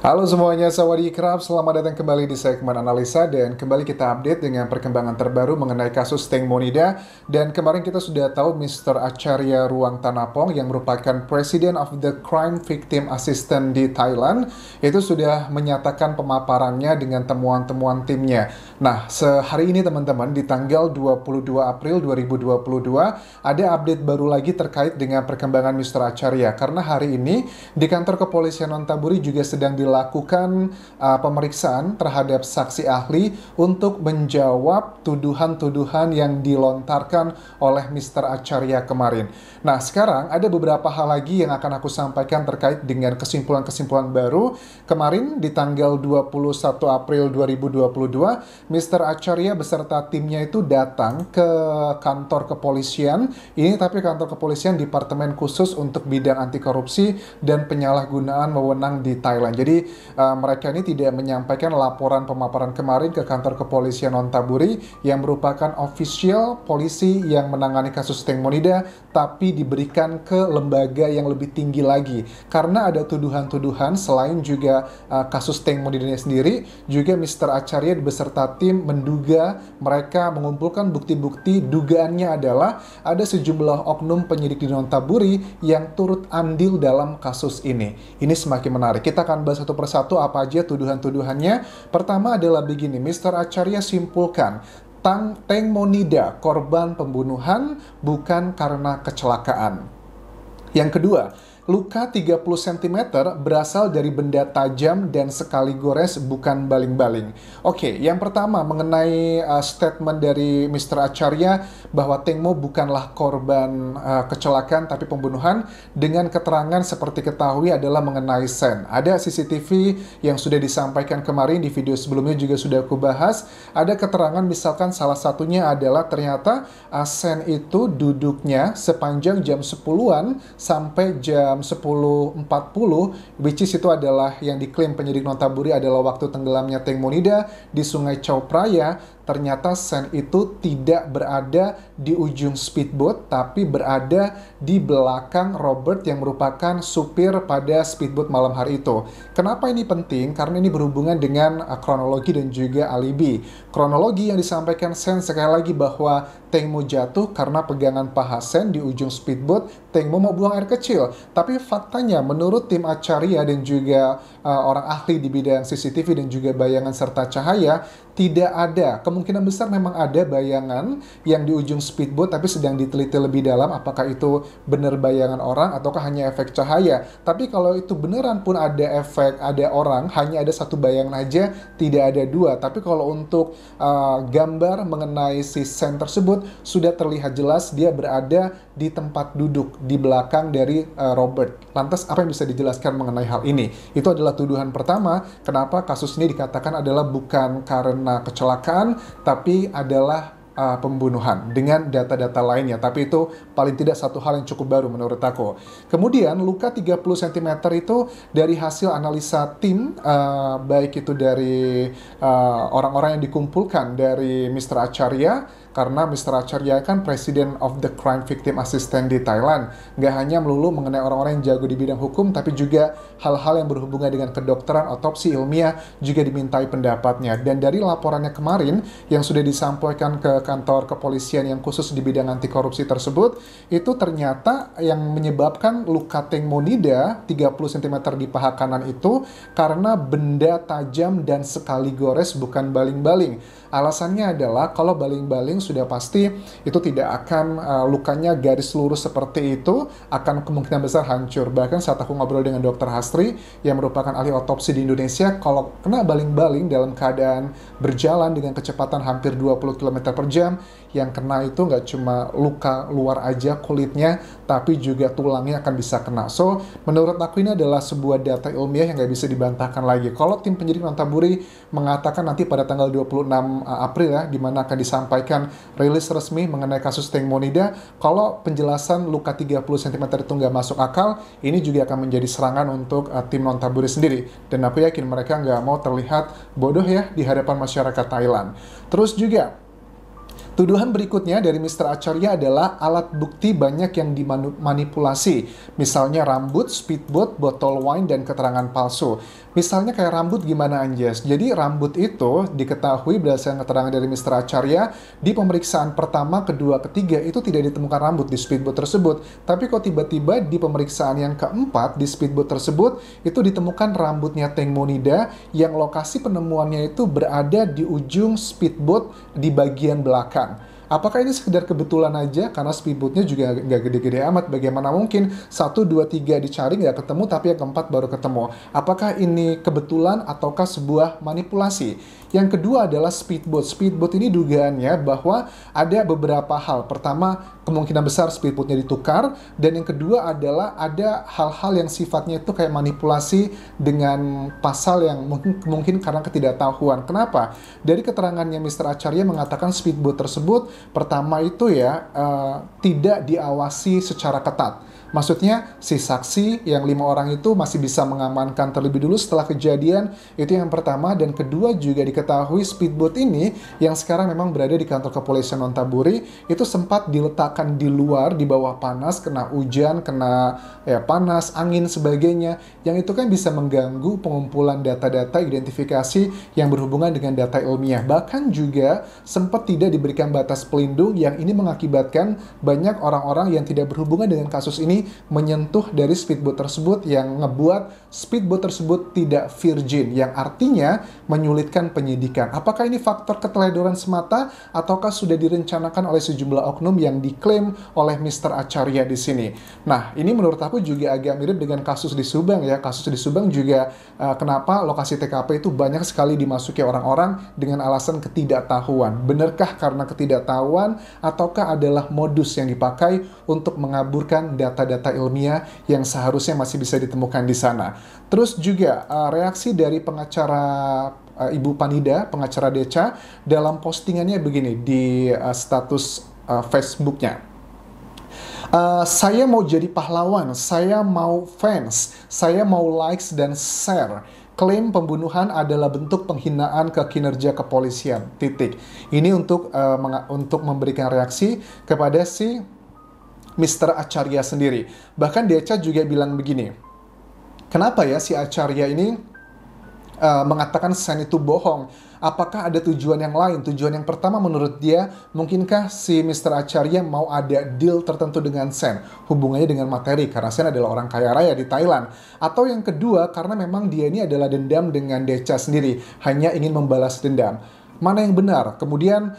Halo semuanya, sawadee-krap, selamat datang kembali di segmen analisa dan kembali kita update dengan perkembangan terbaru mengenai kasus Teng Monida. Dan kemarin kita sudah tahu Mr. Acharya Ruang Tanapong yang merupakan President of the Crime Victim Assistance di Thailand itu sudah menyatakan pemaparannya dengan temuan-temuan timnya. Nah, sehari ini teman-teman di tanggal 22 April 2022 ada update baru lagi terkait dengan perkembangan Mr. Acharya karena hari ini di kantor kepolisian Nonthaburi juga sedang dilakukan pemeriksaan terhadap saksi ahli untuk menjawab tuduhan-tuduhan yang dilontarkan oleh Mr. Acharya kemarin. Nah, sekarang ada beberapa hal lagi yang akan aku sampaikan terkait dengan kesimpulan-kesimpulan baru. Kemarin di tanggal 21 April 2022, Mr. Acharya beserta timnya itu datang ke kantor kepolisian. Ini tapi kantor kepolisian Departemen Khusus untuk Bidang Anti Korupsi dan Penyalahgunaan Wewenang di Thailand. Jadi mereka ini tidak menyampaikan laporan pemaparan kemarin ke kantor kepolisian Nonthaburi yang merupakan official polisi yang menangani kasus Teng Monida, tapi diberikan ke lembaga yang lebih tinggi lagi. Karena ada tuduhan-tuduhan selain juga kasus Teng Monida sendiri, juga Mr. Acharya beserta tim menduga mereka mengumpulkan bukti-bukti dugaannya adalah ada sejumlah oknum penyidik di Nonthaburi yang turut andil dalam kasus ini. Ini semakin menarik. Kita akan bahas satu persatu apa aja tuduhan-tuduhannya. Pertama adalah begini, Mr. Acharya simpulkan Teng Monida korban pembunuhan bukan karena kecelakaan. Yang kedua, luka 30 cm berasal dari benda tajam dan sekali gores bukan baling-baling. Oke, yang pertama mengenai statement dari Mr. Acharya bahwa Teng Mo bukanlah korban kecelakaan tapi pembunuhan dengan keterangan seperti ketahui adalah mengenai Sen. Ada CCTV yang sudah disampaikan kemarin di video sebelumnya juga sudah aku bahas. Ada keterangan misalkan salah satunya adalah ternyata Sen itu duduknya sepanjang jam 10-an sampai jam 10.40, which is itu adalah yang diklaim penyidik Nonthaburi adalah waktu tenggelamnya Teng Monida di Sungai Chao Phraya. Ternyata Sen itu tidak berada di ujung speedboat, tapi berada di belakang Robert yang merupakan supir pada speedboat malam hari itu. Kenapa ini penting? Karena ini berhubungan dengan kronologi dan juga alibi. Kronologi yang disampaikan Sen sekali lagi bahwa Teng Mo jatuh karena pegangan paha Sen di ujung speedboat, Teng Mo mau buang air kecil. Tapi faktanya menurut tim Acharya dan juga orang ahli di bidang CCTV dan juga bayangan serta cahaya, tidak ada. Kemungkinan besar memang ada bayangan yang di ujung speedboat tapi sedang diteliti lebih dalam apakah itu benar bayangan orang ataukah hanya efek cahaya. Tapi kalau itu beneran pun ada efek, ada orang, hanya ada satu bayangan aja, tidak ada dua. Tapi kalau untuk gambar mengenai si Sen tersebut sudah terlihat jelas dia berada di tempat duduk di belakang dari Robert. Lantas apa yang bisa dijelaskan mengenai hal ini? Itu adalah tuduhan pertama kenapa kasus ini dikatakan adalah bukan karena kecelakaan tapi adalah pembunuhan dengan data-data lainnya. Tapi itu paling tidak satu hal yang cukup baru menurut aku. Kemudian luka 30 cm itu dari hasil analisa tim, baik itu dari orang-orang yang dikumpulkan dari Mr. Acharya, karena Mr. Acharya kan President of the Crime Victim Assistance di Thailand. Nggak hanya melulu mengenai orang-orang yang jago di bidang hukum, tapi juga hal-hal yang berhubungan dengan kedokteran, otopsi ilmiah juga dimintai pendapatnya. Dan dari laporannya kemarin yang sudah disampaikan ke kantor kepolisian yang khusus di bidang anti korupsi tersebut, itu ternyata yang menyebabkan luka Teng Monida 30 cm di paha kanan itu karena benda tajam dan sekali gores bukan baling-baling. Alasannya adalah kalau baling-baling sudah pasti itu tidak akan lukanya garis lurus seperti itu, akan kemungkinan besar hancur. Bahkan saat aku ngobrol dengan Dr. Hastri yang merupakan ahli otopsi di Indonesia, kalau kena baling-baling dalam keadaan berjalan dengan kecepatan hampir 20 km per jam, yang kena itu nggak cuma luka luar aja kulitnya, tapi juga tulangnya akan bisa kena. So, menurut aku ini adalah sebuah data ilmiah yang nggak bisa dibantahkan lagi. Kalau tim penyidik Nonthaburi mengatakan nanti pada tanggal 26 April ya, di mana akan disampaikan rilis resmi mengenai kasus Teng Monida, kalau penjelasan luka 30 cm itu nggak masuk akal, ini juga akan menjadi serangan untuk tim Nonthaburi sendiri. Dan aku yakin mereka nggak mau terlihat bodoh ya di hadapan masyarakat Thailand. Terus juga Tuduhan berikutnya dari Mr. Acharya adalah alat bukti banyak yang dimanipulasi. Misalnya rambut, speedboat, botol wine, dan keterangan palsu. Misalnya kayak rambut gimana Anjas? Jadi rambut itu diketahui berdasarkan keterangan dari Mr. Acharya, di pemeriksaan pertama, kedua, ketiga itu tidak ditemukan rambut di speedboat tersebut. Tapi kok tiba-tiba di pemeriksaan yang keempat di speedboat tersebut itu ditemukan rambutnya Teng Monida yang lokasi penemuannya itu berada di ujung speedboat di bagian belakang. Apakah ini sekedar kebetulan aja karena speedboatnya juga nggak gede-gede amat? Bagaimana mungkin 1, 2, 3 dicari nggak ketemu tapi yang keempat baru ketemu? Apakah ini kebetulan ataukah sebuah manipulasi? Yang kedua adalah speedboat. Speedboat ini dugaannya bahwa ada beberapa hal. Pertama, kemungkinan besar speedboatnya ditukar, dan yang kedua adalah ada hal-hal yang sifatnya itu kayak manipulasi dengan pasal yang mungkin karena ketidaktahuan. Kenapa? Dari keterangannya Mr. Acharya mengatakan speedboat tersebut pertama itu ya tidak diawasi secara ketat. Maksudnya si saksi yang 5 orang itu masih bisa mengamankan terlebih dulu setelah kejadian, itu yang pertama. Dan kedua juga diketahui speedboat ini yang sekarang memang berada di kantor kepolisian Nontaburi itu sempat diletakkan di luar di bawah panas, kena hujan, kena panas, angin sebagainya, yang itu kan bisa mengganggu pengumpulan data-data identifikasi yang berhubungan dengan data ilmiah. Bahkan juga sempat tidak diberikan batas pelindung yang ini mengakibatkan banyak orang-orang yang tidak berhubungan dengan kasus ini menyentuh dari speedboat tersebut yang ngebuat speedboat tersebut tidak virgin, yang artinya menyulitkan penyidikan. Apakah ini faktor keteledoran semata ataukah sudah direncanakan oleh sejumlah oknum yang diklaim oleh Mr. Acharya di sini? Nah, ini menurut aku juga agak mirip dengan kasus di Subang ya. Kasus di Subang juga kenapa lokasi TKP itu banyak sekali dimasuki orang-orang dengan alasan ketidaktahuan. Benarkah karena ketidaktahuan ataukah adalah modus yang dipakai untuk mengaburkan data-data ilmiah yang seharusnya masih bisa ditemukan di sana? Terus juga reaksi dari pengacara Ibu Panida, pengacara Decha, dalam postingannya begini di status Facebooknya. Saya mau jadi pahlawan, saya mau fans, saya mau likes dan share. Klaim pembunuhan adalah bentuk penghinaan ke kinerja kepolisian. Titik. Ini untuk memberikan reaksi kepada si Mr. Acharya sendiri. Bahkan Decha juga bilang begini, kenapa ya si Acharya ini mengatakan Sen itu bohong? Apakah ada tujuan yang lain? Tujuan yang pertama menurut dia, mungkinkah si Mr. Acharya mau ada deal tertentu dengan Sen? Hubungannya dengan materi, karena Sen adalah orang kaya raya di Thailand. Atau yang kedua, karena memang dia ini adalah dendam dengan Decha sendiri, hanya ingin membalas dendam. Mana yang benar? Kemudian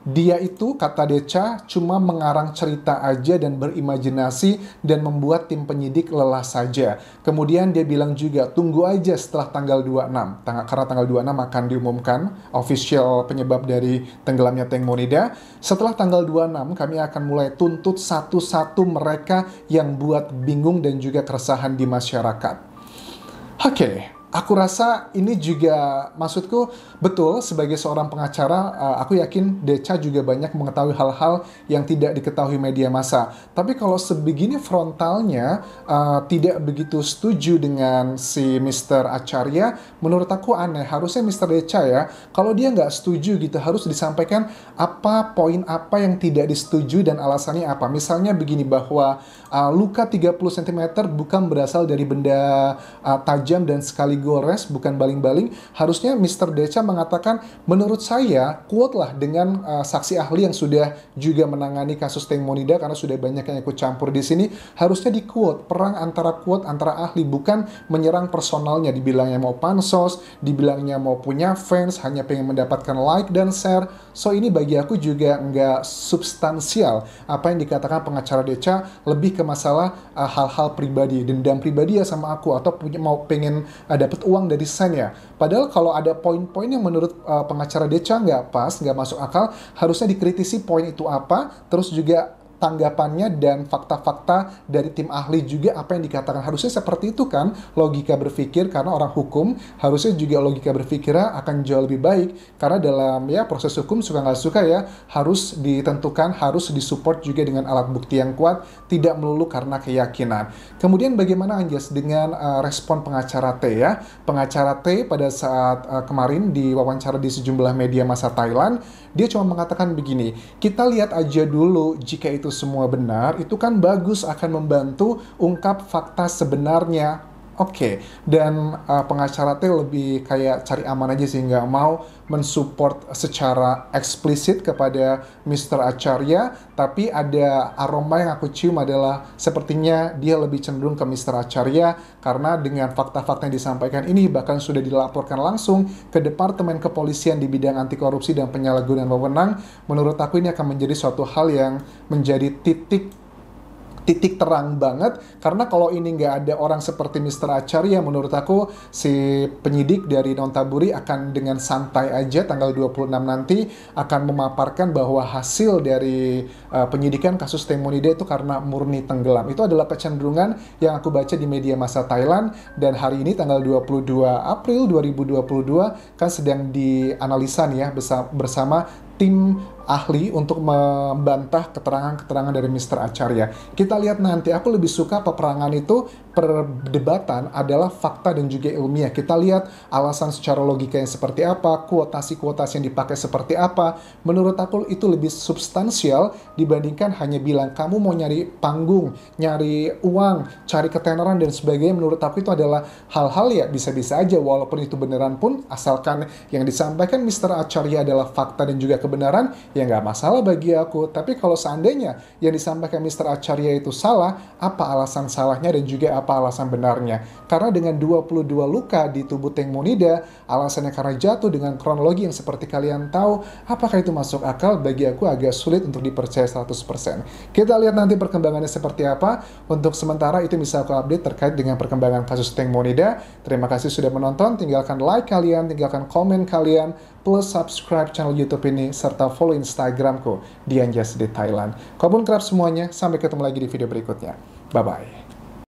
dia itu, kata Decha, cuma mengarang cerita aja dan berimajinasi dan membuat tim penyidik lelah saja. Kemudian dia bilang juga, tunggu aja setelah tanggal 26. Karena tanggal 26 akan diumumkan official penyebab dari tenggelamnya Teng Monida. Setelah tanggal 26, kami akan mulai tuntut satu-satu mereka yang buat bingung dan juga keresahan di masyarakat. Oke. Aku rasa ini juga, maksudku betul, sebagai seorang pengacara, aku yakin Decha juga banyak mengetahui hal-hal yang tidak diketahui media massa. Tapi kalau sebegini frontalnya tidak begitu setuju dengan si Mr. Acharya, menurut aku aneh. Harusnya Mr. Decha ya, kalau dia nggak setuju gitu, harus disampaikan apa poin apa yang tidak disetujui dan alasannya apa. Misalnya begini, bahwa luka 30 cm bukan berasal dari benda tajam dan sekali gores, bukan baling-baling. Harusnya Mr. Decha mengatakan, menurut saya, quote lah dengan saksi ahli yang sudah juga menangani kasus Teng Monida, karena sudah banyak yang ikut campur di sini. Harusnya di quote, perang antara quote antara ahli, bukan menyerang personalnya. Dibilangnya mau pansos, dibilangnya mau punya fans, hanya pengen mendapatkan like dan share. So ini bagi aku juga nggak substansial. Apa yang dikatakan pengacara Decha lebih ke masalah hal-hal pribadi, dendam pribadi ya sama aku, atau mau pengen dapat uang dari Sen ya. Padahal kalau ada poin-poin yang menurut pengacara Decha nggak pas, nggak masuk akal, harusnya dikritisi poin itu apa, terus juga tanggapannya dan fakta-fakta dari tim ahli juga apa yang dikatakan. Harusnya seperti itu kan logika berpikir, karena orang hukum harusnya juga logika berpikirnya akan jauh lebih baik, karena dalam ya proses hukum suka nggak suka ya harus ditentukan, harus disupport juga dengan alat bukti yang kuat, tidak melulu karena keyakinan. Kemudian bagaimana Anjas dengan respon pengacara T ya? Pengacara T pada saat kemarin diwawancara di sejumlah media massa Thailand, dia cuma mengatakan begini, kita lihat aja dulu, jika itu semua benar, itu kan bagus, akan membantu ungkap fakta sebenarnya. Oke, dan pengacara T lebih kayak cari aman aja sih, nggak mau mensupport secara eksplisit kepada Mr. Acharya, tapi ada aroma yang aku cium adalah sepertinya dia lebih cenderung ke Mr. Acharya, karena dengan fakta-fakta yang disampaikan ini bahkan sudah dilaporkan langsung ke Departemen Kepolisian di bidang anti korupsi dan penyalahgunaan wewenang. Menurut aku ini akan menjadi suatu hal yang menjadi titik terang banget, karena kalau ini nggak ada orang seperti Mr. Acharya, menurut aku si penyidik dari Nonthaburi akan dengan santai aja tanggal 26 nanti akan memaparkan bahwa hasil dari penyidikan kasus Teng Monida itu karena murni tenggelam. Itu adalah kecenderungan yang aku baca di media massa Thailand, dan hari ini tanggal 22 April 2022 kan sedang dianalisa nih ya bersama tim ahli untuk membantah keterangan-keterangan dari Mr. Acharya. Kita lihat nanti, aku lebih suka peperangan itu, perdebatan adalah fakta dan juga ilmiah. Kita lihat alasan secara logika yang seperti apa, kuotasi-kuotasi yang dipakai seperti apa. Menurut aku itu lebih substansial dibandingkan hanya bilang kamu mau nyari panggung, nyari uang, cari ketenaran dan sebagainya. Menurut aku itu adalah hal-hal ya bisa-bisa aja, walaupun itu beneran pun, asalkan yang disampaikan Mr. Acharya adalah fakta dan juga kebenaran, ya nggak masalah bagi aku. Tapi kalau seandainya yang disampaikan Mr. Acharya itu salah, apa alasan salahnya dan juga apa alasan benarnya? Karena dengan 22 luka di tubuh Teng Monida, alasannya karena jatuh dengan kronologi yang seperti kalian tahu, apakah itu masuk akal? Bagi aku agak sulit untuk dipercaya 100%. Kita lihat nanti perkembangannya seperti apa. Untuk sementara itu bisa aku update terkait dengan perkembangan kasus Teng Monida. Terima kasih sudah menonton, tinggalkan like kalian, tinggalkan komen kalian, plus subscribe channel YouTube ini, serta follow Instagramku di Anjas di Thailand. Kobun kerap semuanya, sampai ketemu lagi di video berikutnya. Bye-bye.